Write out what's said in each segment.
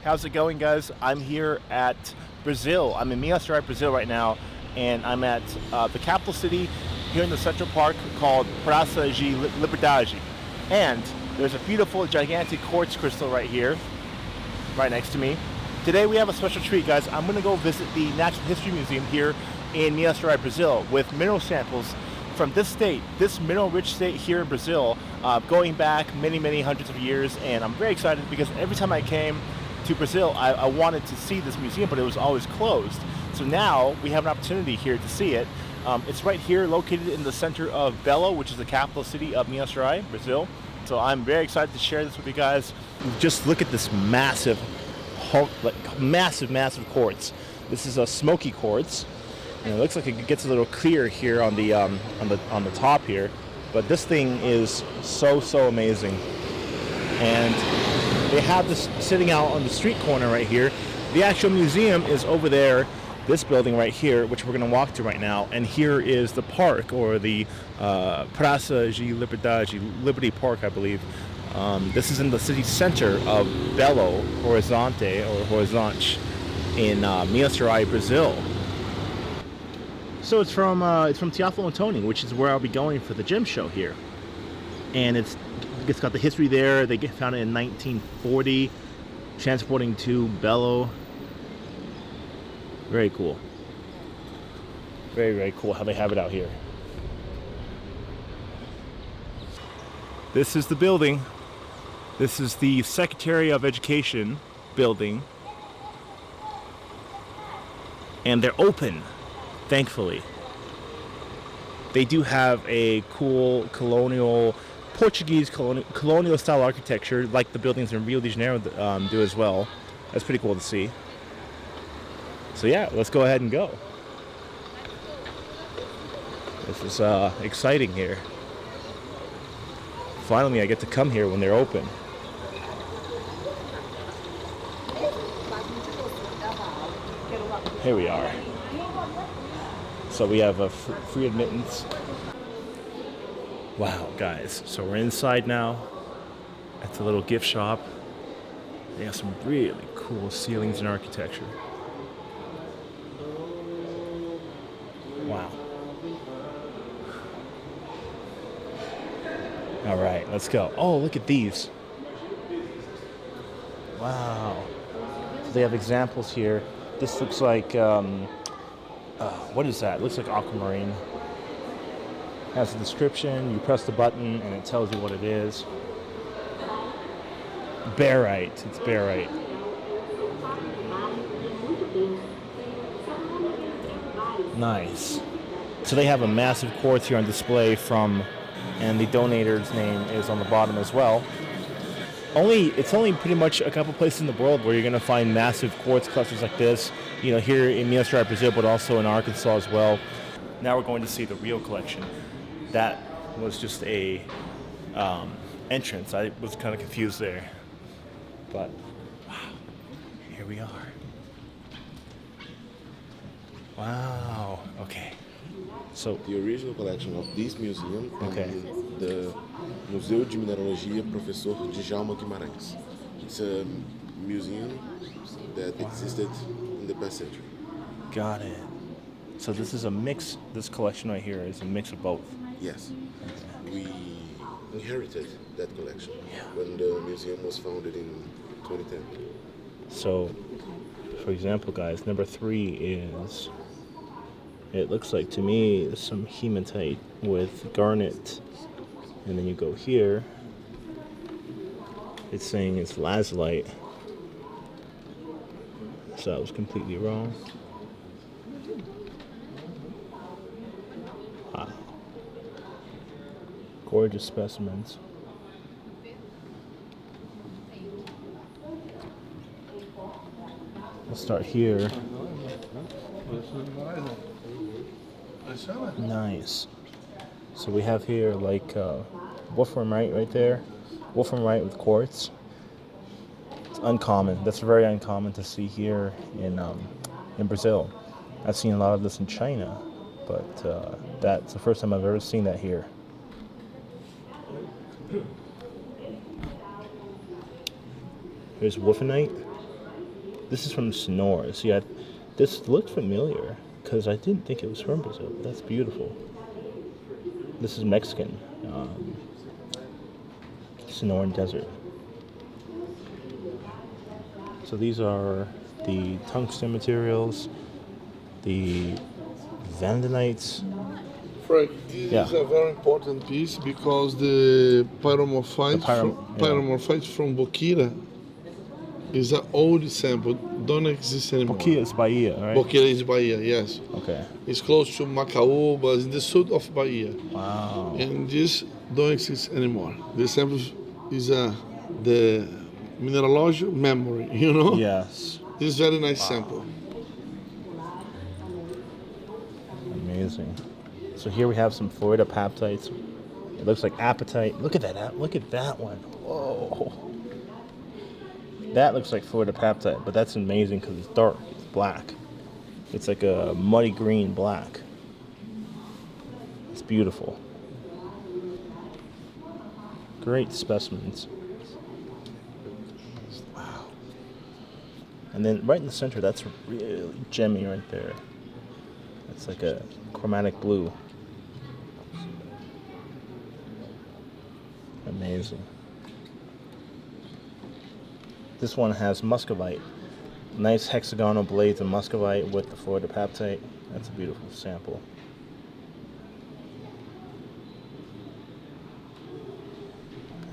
How's it going, guys? I'm here at Brazil. I'm in Minas Gerais, Brazil right now, and I'm at the capital city here in the Central Park called Praça de Liberdade. And there's a beautiful, gigantic quartz crystal right here, right next to me. Today we have a special treat, guys. I'm going to go visit the Natural History Museum here in Minas Gerais, Brazil, with mineral samples from this state, this mineral-rich state here in Brazil, going back many, many hundreds of years. And I'm very excited because every time I came to Brazil, I wanted to see this museum, but it was always closed. So now we have an opportunity here to see it. It's right here, located in the center of Belo, which is the capital city of Minas Gerais, Brazil. So I'm very excited to share this with you guys. Just look at this massive quartz. This is a smoky quartz, and it looks like it gets a little clear here on the top here. But this thing is so amazing, and they have this sitting out on the street corner right here. The actual museum is over there, this building right here, which we're going to walk to right now. And here is the park, or the Praça de Liberdade, Liberty Park, I believe. This is in the city center of Belo Horizonte, or Horizonte, in Minas Gerais, Brazil. So it's from Teófilo Otoni, which is where I'll be going for the gym show here. And it's got the history there. They found it in 1940, transporting to Belo. Very cool. Very cool how they have it out here. This is the building. This is the Secretary of Education building. And they're open, thankfully. They do have a cool Portuguese colonial style architecture, like the buildings in Rio de Janeiro do as well. That's pretty cool to see. So yeah, let's go ahead and go. This is exciting here. Finally, I get to come here when they're open. Here we are. So we have a free admittance. Wow, guys. So we're inside now at the little gift shop. They have some really cool ceilings and architecture. Wow. All right, let's go. Oh, look at these. Wow. So they have examples here. This looks like, what is that? It looks like aquamarine. Has a description. You press the button and it tells you what it is. Barite. It's barite. Nice. So they have a massive quartz here on display and the donator's name is on the bottom as well. It's only pretty much a couple places in the world where you're going to find massive quartz clusters like this. You know, here in Minas Gerais, Brazil, but also in Arkansas as well. Now we're going to see the real collection. That was just a entrance. I was kind of confused there. But, wow, here we are. Wow, okay. So the original collection of this museum okay. The Museu de Mineralogia Professor Djalma Guimarães. It's a museum that existed in the past century. Got it. So this is a mix, this collection right here is a mix of both. Yes. We inherited that collection when the museum was founded in 2010. So, for example, guys, number 3 is, it looks like to me, some hematite with garnet. And then you go here, it's saying it's lazulite. So I was completely wrong. Wow. Gorgeous specimens. Let's start here. Nice. So we have here like wolframite right there. Wolframite with quartz. It's uncommon. That's very uncommon to see here in Brazil. I've seen a lot of this in China, but that's the first time I've ever seen that here. Here's wolfenite. This is from Sonores. Yeah, this looked familiar because I didn't think it was from Brazil. That's beautiful. This is Mexican. Sonoran Desert. So these are the tungsten materials, the vandanites. Frank, this Yeah. is a very important piece because the pyromorphite, yeah. pyromorphite from Boquira is an old sample, don't exist anymore. Boquira is Bahia, right? Boquira is Bahia, yes. Okay. It's close to Macau, but in the south of Bahia. Wow. And this don't exist anymore. The sample is the mineralogical memory, you know? Yes. This is very nice sample. Amazing. So here we have some Florida paptites. It looks like apatite. Look at that. Look at that one. Whoa. That looks like Florida paptite, but that's amazing because it's dark. It's black. It's like a muddy green black. It's beautiful. Great specimens. Wow. And then right in the center, that's really gemmy right there. It's like a chromatic blue. Amazing. This one has muscovite. Nice hexagonal blades of muscovite with the Florida paptite. That's a beautiful sample.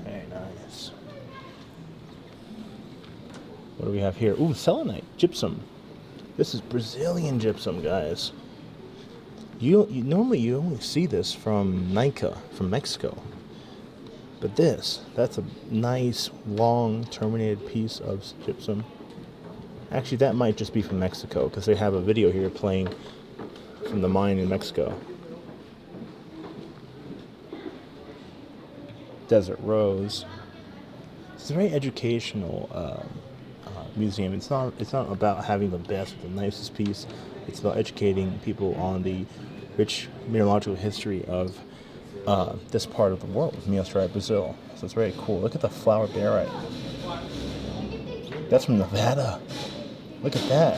Very nice. What do we have here? Ooh, selenite, gypsum. This is Brazilian gypsum, guys. Normally you only see this from Nica, from Mexico. But that's a nice, long, terminated piece of gypsum. Actually, that might just be from Mexico, because they have a video here playing from the mine in Mexico. Desert Rose. It's a very educational museum. It's not about having the best or the nicest piece. It's about educating people on the rich mineralogical history of this part of the world, Minas Gerais, Brazil. So it's very cool. Look at the flower barite. That's from Nevada. Look at that.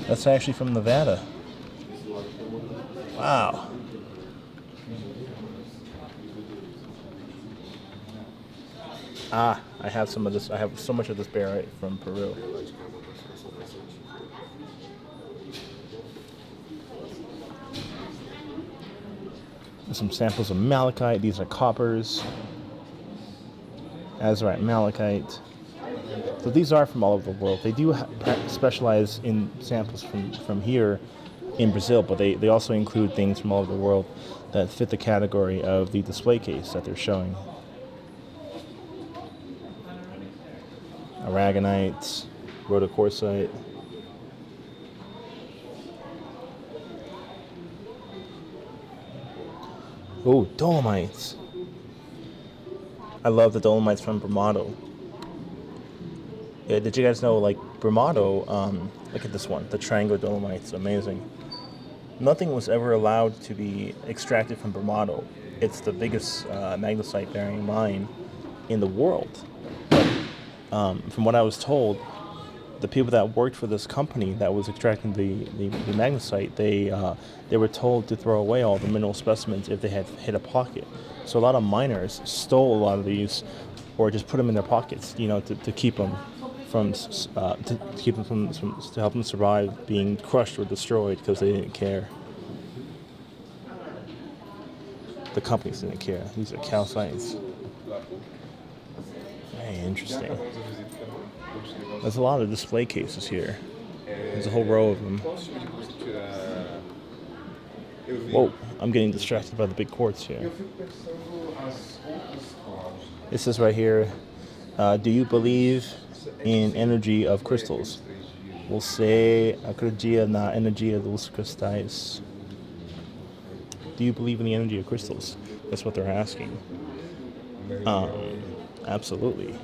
That's actually from Nevada. Wow. I have some of this. I have so much of this barite from Peru. Some samples of malachite. These are coppers. Azurite, malachite. So these are from all over the world. They do specialize in samples from here in Brazil, but they also include things from all over the world that fit the category of the display case that they're showing. Aragonite, rhodochrosite. Oh, dolomites. I love the dolomites from Brumado. Yeah, did you guys know, like, Brumado, look at this one, the triangular dolomites, amazing. Nothing was ever allowed to be extracted from Brumado. It's the biggest magnesite-bearing mine in the world. From what I was told, the people that worked for this company that was extracting the magnesite, they were told to throw away all the mineral specimens if they had hit a pocket. So a lot of miners stole a lot of these, or just put them in their pockets, to keep them from to help them survive being crushed or destroyed because they didn't care. The companies didn't care. These are calcites. Very interesting. There's a lot of display cases here. There's a whole row of them. Whoa, I'm getting distracted by the big quartz here. It says right here, do you believe in energy of crystals? Você acredita na energia dos cristais? Do you believe in the energy of crystals? That's what they're asking. Absolutely.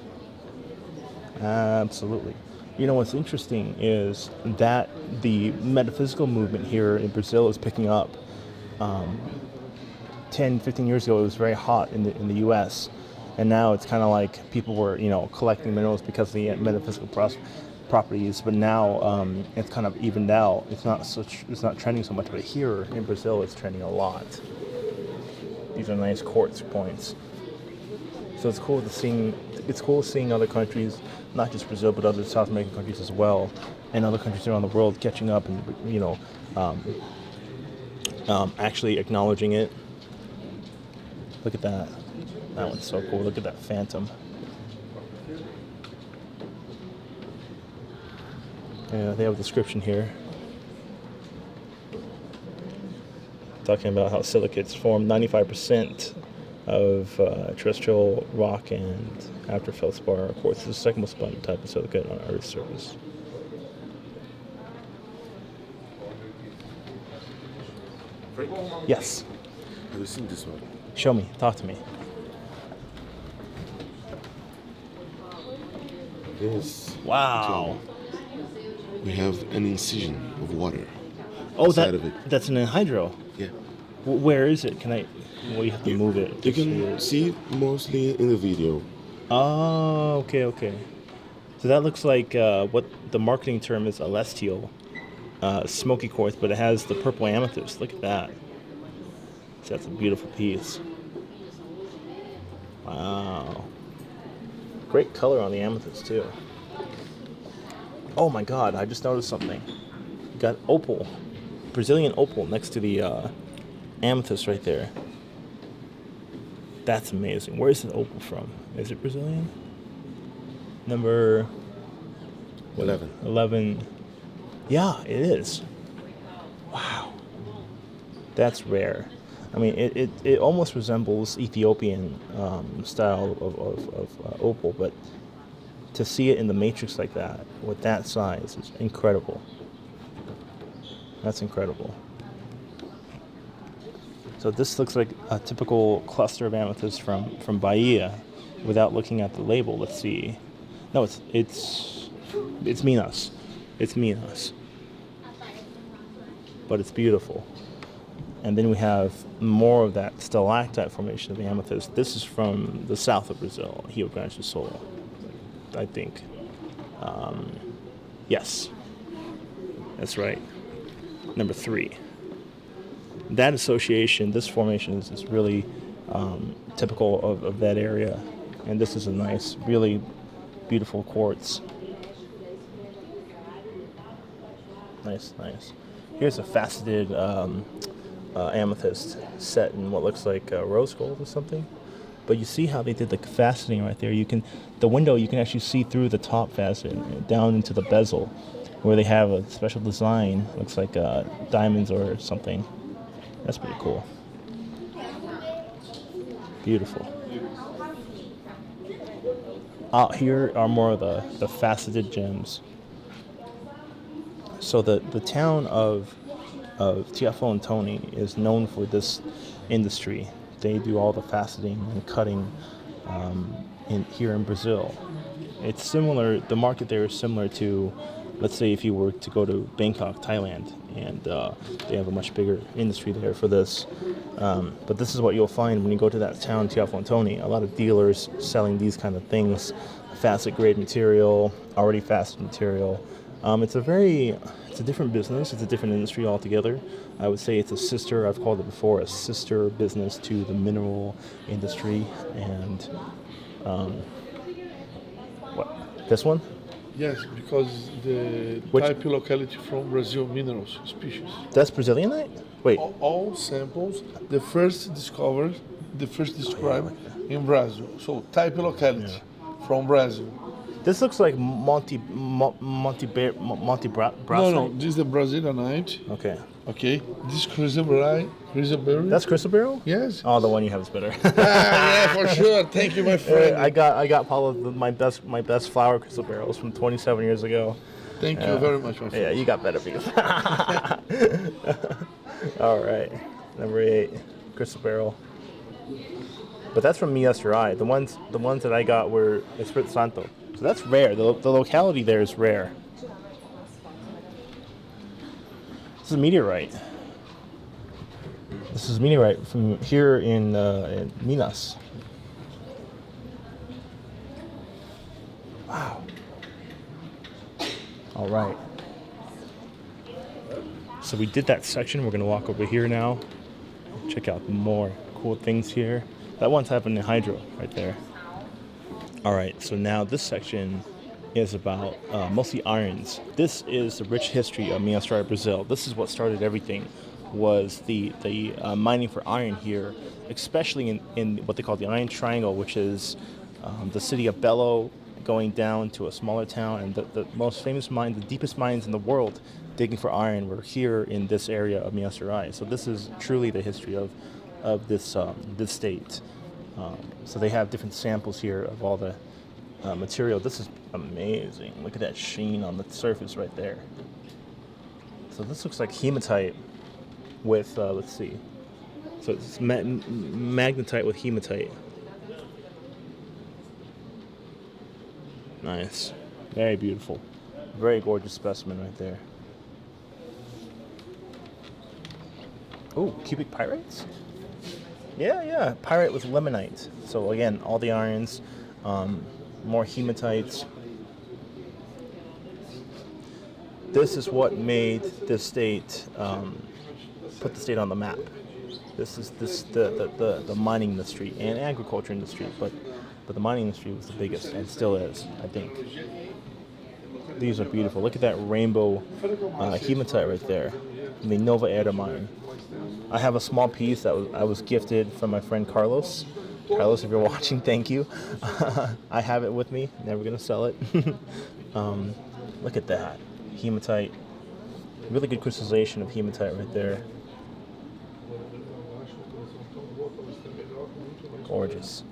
Absolutely. What's interesting is that the metaphysical movement here in Brazil is picking up. 10, 15 years ago, it was very hot in the U.S., and now it's kind of like people were, collecting minerals because of the metaphysical properties, but now it's kind of evened out. It's not trending so much, but here in Brazil, it's trending a lot. These are nice quartz points. So it's cool seeing other countries, not just Brazil, but other South American countries as well, and other countries around the world catching up and actually acknowledging it. Look at that. That one's so cool. Look at that phantom. Yeah, they have a description here. Talking about how silicates form 95% of terrestrial rock and after feldspar quartz is the second most abundant type of silicate on Earth's surface. Yes. Have you seen this one? Show me. Talk to me. This. Wow. We have an incision of water. Oh, inside of it. That's an anhydro. Yeah. Where is it? Can I? Well, you have to move it. You can see it mostly in the video. Oh, okay. So that looks like what the marketing term is celestial, smoky quartz, but it has the purple amethyst. Look at that. So that's a beautiful piece. Wow. Great color on the amethyst too. Oh my God! I just noticed something. You got opal, Brazilian opal next to the amethyst right there. That's amazing. Where is the opal from? Is it Brazilian? Number 11. Yeah, it is. Wow. That's rare. I mean, it almost resembles Ethiopian style of opal, but to see it in the matrix like that, with that size, is incredible. That's incredible. So this looks like a typical cluster of amethyst from Bahia, without looking at the label. Let's see. No, it's Minas. It's Minas. But it's beautiful. And then we have more of that stalactite formation of the amethyst. This is from the south of Brazil, Rio Grande do Sul, I think. Yes. That's right. Number 3. That association, this formation is really typical of that area. And this is a nice, really beautiful quartz. Nice. Here's a faceted amethyst set in what looks like rose gold or something. But you see how they did the faceting right there. The window, you can actually see through the top facet down into the bezel, where they have a special design. Looks like diamonds or something. That's pretty cool. Beautiful. Out here are more of the faceted gems. So the town of Tiafontone is known for this industry. They do all the faceting and cutting here in Brazil. It's similar. The market there is similar to, let's say, if you were to go to Bangkok, Thailand, and they have a much bigger industry there for this. But this is what you'll find when you go to that town, Tiafontone. A lot of dealers selling these kind of things, facet grade material, already faceted material. It's a different business. It's a different industry altogether. I would say it's a sister, I've called it before, a sister business to the mineral industry. And what? This one? Yes, because the type locality from Brazil minerals species. That's Brazilianite? Wait. All samples, the first described in Brazil. So type locality from Brazil. This looks like Monte Brasite. No, this is the Brazilianite. Okay. This chrysoberyl. That's chrysoberyl? Yes. Oh, the one you have is better. Yeah, for sure. Thank you, my friend. I got probably my best flower chrysoberyls from 27 years ago. Thank you very much, my friend. Yeah, you got better because. All right, number 8, chrysoberyl. But that's from Minas Gerais. The ones that I got were Espírito Santo. So that's rare. The locality there is rare. This is a meteorite. This is meteorite from here in Minas. All right. So we did that section. We're going to walk over here now. Check out more cool things here. That one's having a hydro right there. All right, so now this section is about mostly irons. This is the rich history of Minas Gerais, Brazil. This is what started everything, was the mining for iron here, especially in what they call the Iron Triangle, which is the city of Belo going down to a smaller town. And the most famous mine, the deepest mines in the world digging for iron were here in this area of Minas Gerais. So this is truly the history of this state. So they have different samples here of all the material. This is amazing. Look at that sheen on the surface right there. So this looks like hematite with, let's see. So it's magnetite with hematite. Nice. Very beautiful. Very gorgeous specimen right there. Oh, cubic pyrites? Yeah. Pyrite with limonite. So again, all the irons, more hematites. This is what made this state, put the state on the map. This is the mining industry and agriculture industry, but the mining industry was the biggest and still is, I think. These are beautiful. Look at that rainbow hematite right there, in the Nova Era mine. I have a small piece that I was gifted from my friend Carlos. Carlos, if you're watching, thank you. I have it with me. Never gonna sell it. Look at that hematite. Really good crystallization of hematite right there. Gorgeous.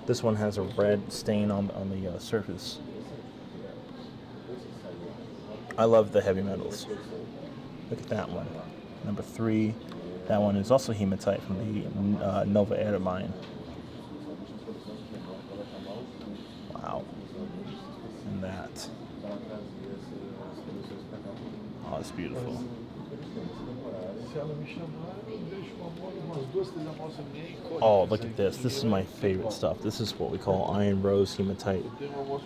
This one has a red stain on the surface. I love the heavy metals. Look at that one. Number 3. That one is also hematite from the Nova Era mine. Wow. And that. Oh, it's beautiful. Oh, look at this. This is my favorite stuff. This is what we call iron rose hematite.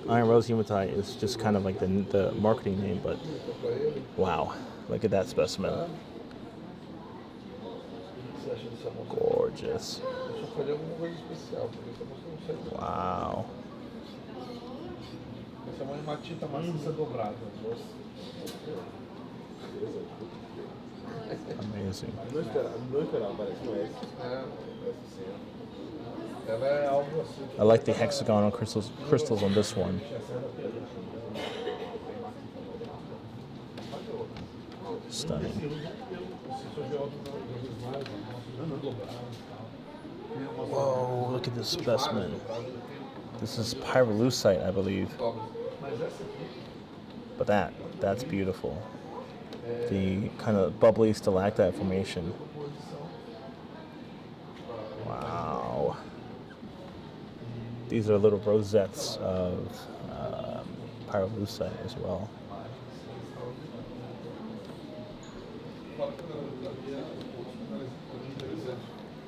Iron rose hematite is just kind of like the marketing name, but wow. Look at that specimen. Gorgeous. Wow. Amazing. I like the hexagonal crystals on this one. Stunning. Whoa, look at this specimen. This is pyrolusite, I believe. But that's beautiful. The kind of bubbly stalactite formation. Wow. These are little rosettes of pyrolusite as well.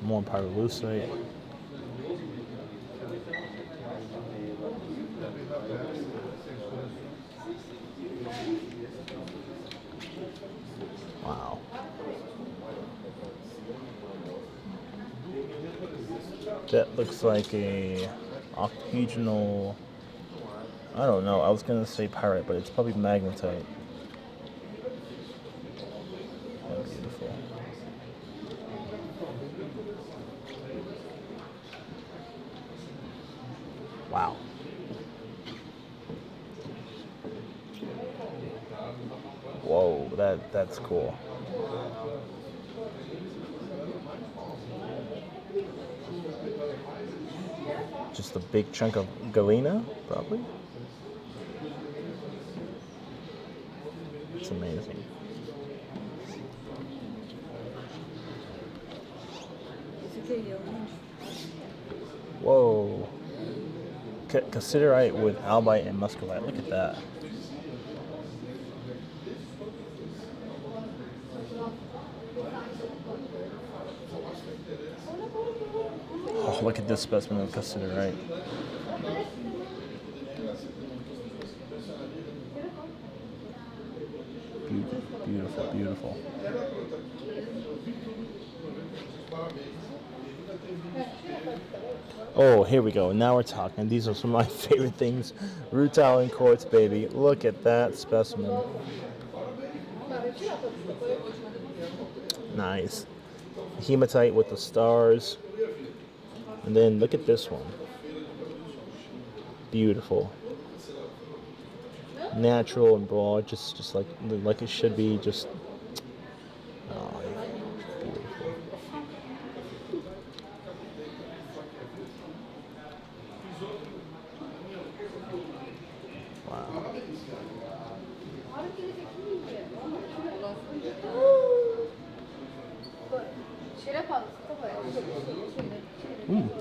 More pyrolusite. Wow. That looks like a octagonal, I don't know, I was going to say pyrite, but it's probably magnetite. Oh, beautiful. Wow. Whoa, that's cool. Just a big chunk of galena, probably. It's amazing. Whoa. Cassiterite with albite and muscovite. Look at that. Oh, look at this specimen of cassiterite. Beautiful, beautiful. Oh, here we go. Now we're talking. These are some of my favorite things. Rutile and quartz, baby. Look at that specimen. Nice. Hematite with the stars. And then look at this one. Beautiful. Natural and broad, just like it should be. Just oh, beautiful. Wow.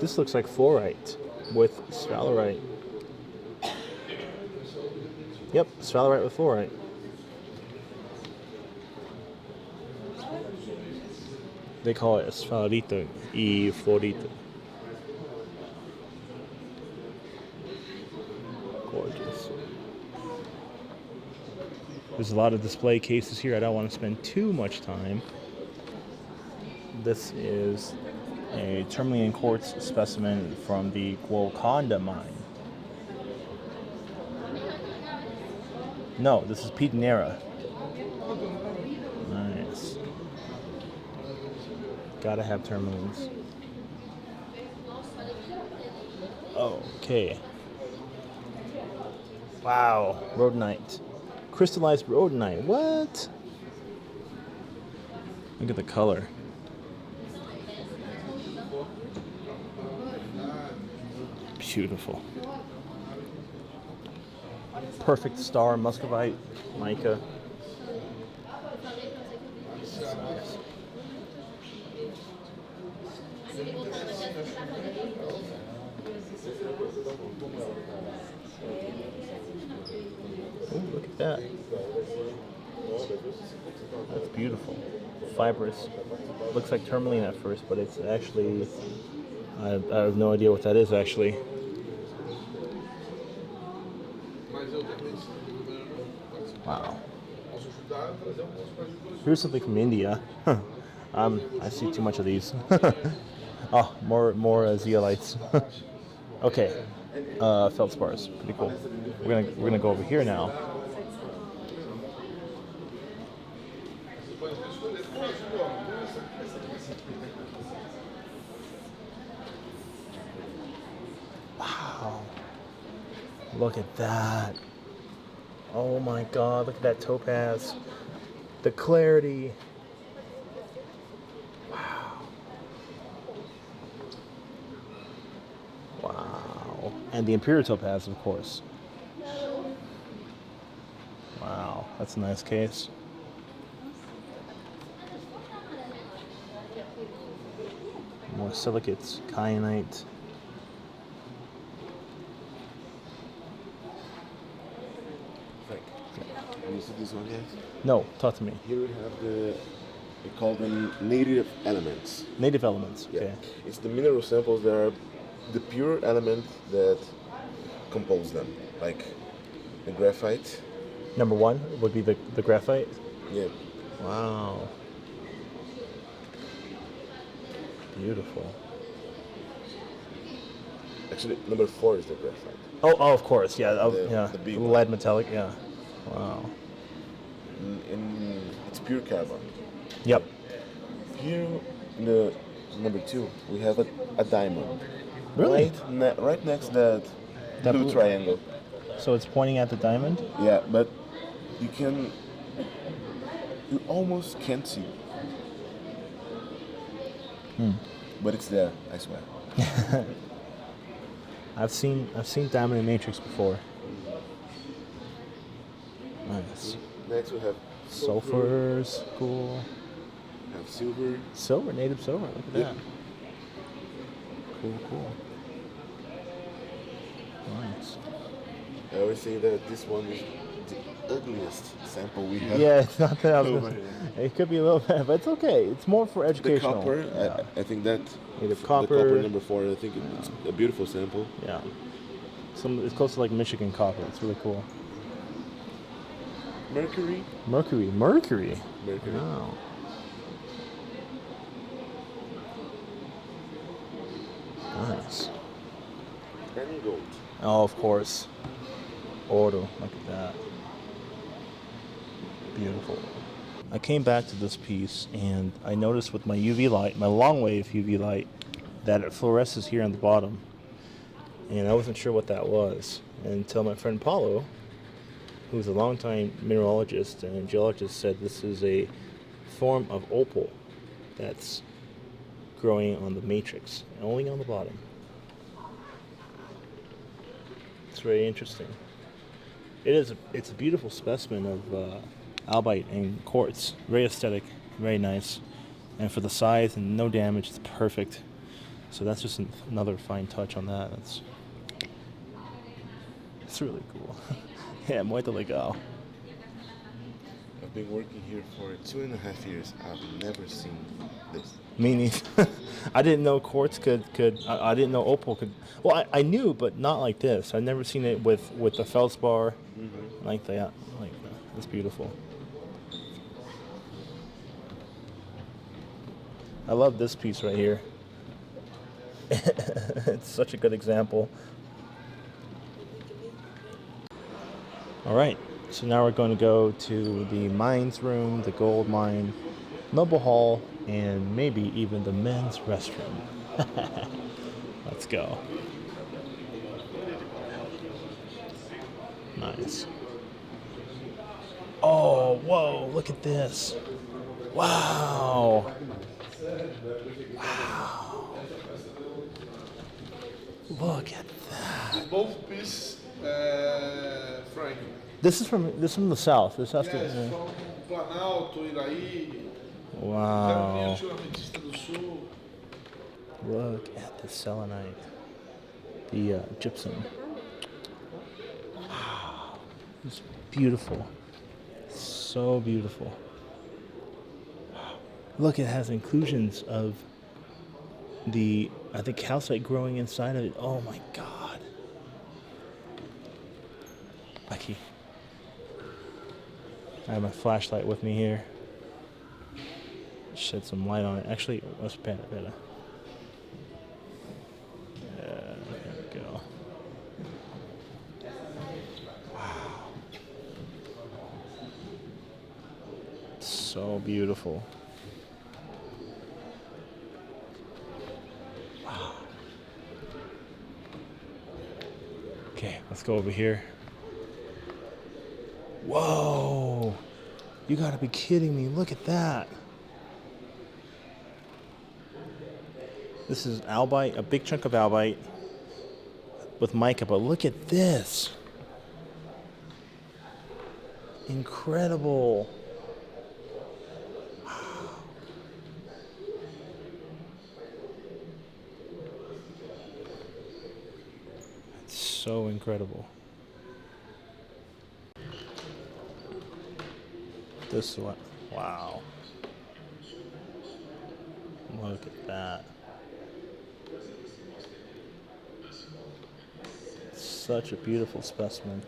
This looks like fluorite with sphalerite. Yep, sphalerite with fluorite. They call it sphalerito y fluorito. Gorgeous. There's a lot of display cases here. I don't want to spend too much time. This is a tourmaline quartz specimen from the Golconda mine. No, this is Piednera. Nice. Gotta have tourmalines. Okay. Wow, rhodonite. Crystallized rhodonite. What? Look at the color. Beautiful. Perfect star, muscovite, mica. Oh, look at that. That's beautiful. Fibrous. Looks like tourmaline at first, but it's actually, I have no idea what that is actually. Wow. Here's something from India. I see too much of these. Oh, more zeolites. Okay, feldspars, pretty cool. We're gonna go over here now. Wow, look at that. Oh my God, look at that topaz. The clarity. Wow. Wow. And the imperial topaz, of course. Wow, that's a nice case. More silicates, kyanite. Can you see this one, guys? No, talk to me. Here we have we call them native elements. Native elements, okay. Yeah. It's the mineral samples that are the pure element that compose them, like the graphite. Number one would be the graphite? Yeah. Wow. Beautiful. Actually, number 4 is the graphite. Oh, of course, yeah. The big the one. lead metallic, yeah. Wow. It's pure carbon. Yep. Here, in the number 2, we have a diamond. Really? Right next to that blue blue- triangle. So it's pointing at the diamond? Yeah, but you almost can't see. But it's there, I swear. I've seen diamond in Matrix before. Nice. Next we have Sulfur's cool. have silver. Silver, native silver. Look at Yeah. that. Cool. Nice. I always say that this one is the ugliest sample we have. Yeah, it's not that. over here. It could be a little bit, but it's okay. It's more for The educational. copper, Yeah. I think that Native the copper. copper number 4, I think it's a beautiful sample. Yeah. It's close to like Michigan copper. It's really cool. Mercury. Mercury. Mercury. Wow. Nice. And gold. Oh, of course. Oro. Look at that. Beautiful. I came back to this piece and I noticed with my UV light, my long wave UV light, that it fluoresces here on the bottom. And I wasn't sure what that was until my friend Paulo, who's a longtime mineralogist and geologist, said this is a form of opal that's growing on the matrix, only on the bottom. It's very interesting. It's a beautiful specimen of albite and quartz. Very aesthetic, very nice. And for the size and no damage, it's perfect. So that's just another fine touch on that. It's really cool. Yeah, muito legal. I've been working here for 2.5 years. I've never seen this. Me neither. I didn't know quartz could I didn't know opal could. Well, I knew, but not like this. I've never seen it with the feldspar like that. Like that. It's beautiful. I love this piece right here. It's such a good example. All right, so now we're going to go to the mines room, the gold mine, noble hall, and maybe even the men's restroom. Let's go. Nice. Oh, whoa, look at this. Wow. Wow. Look at that. Both pieces Frank. This is from the south. This has Yes, to. from Planalto, Iraí, Wow. Caminho Adventista do Sul. Look at the selenite. The gypsum. Wow. It's beautiful. So beautiful. Look, it has inclusions of I think calcite growing inside of it. Oh my God. Lucky. I have my flashlight with me here. Shed some light on it. Actually, let's pat it better. There we go. Wow. So beautiful. Wow. Okay, let's go over here. Whoa! You gotta be kidding me. Look at that. This is albite, a big chunk of albite with mica, but look at this. Incredible. Wow. It's so incredible. This one, wow. Look at that. Such a beautiful specimen.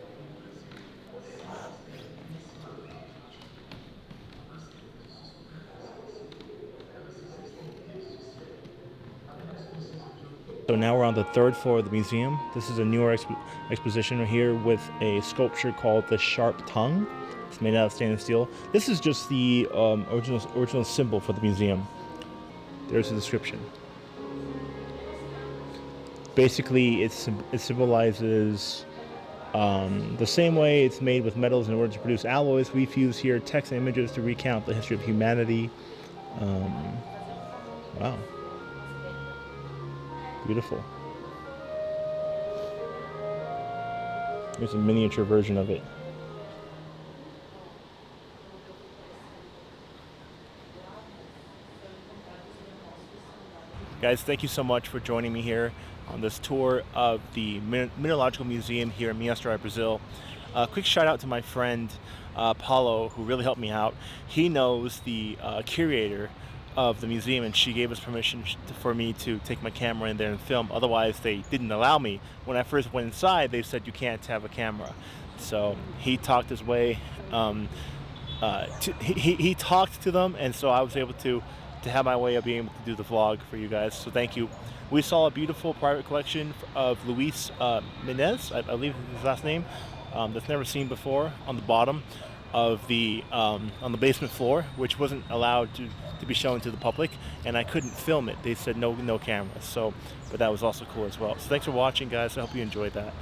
So now we're on the third floor of the museum. This is a newer exposition here with a sculpture called the Sharp Tongue. It's made out of stainless steel. This is just the original symbol for the museum. There's a description. Basically, it symbolizes the same way it's made with metals in order to produce alloys. We fuse here text and images to recount the history of humanity. Wow. Beautiful. Here's a miniature version of it. Guys, thank you so much for joining me here on this tour of the Mineralogical Museum here in Minas Gerais, Brazil. Quick shout out to my friend Paulo, who really helped me out. He knows the curator of the museum, and she gave us permission for me to take my camera in there and film. Otherwise, they didn't allow me. When I first went inside, they said you can't have a camera. so he talked his way. He talked to them, and so I was able to have my way of being able to do the vlog for you guys. So thank you. We saw a beautiful private collection of Luis Minas, I believe is his last name, that's never seen before, on the bottom of the on the basement floor, which wasn't allowed to be shown to the public, and I couldn't film it. They said no cameras. So, but that was also cool as well. So thanks for watching, guys. I hope you enjoyed that.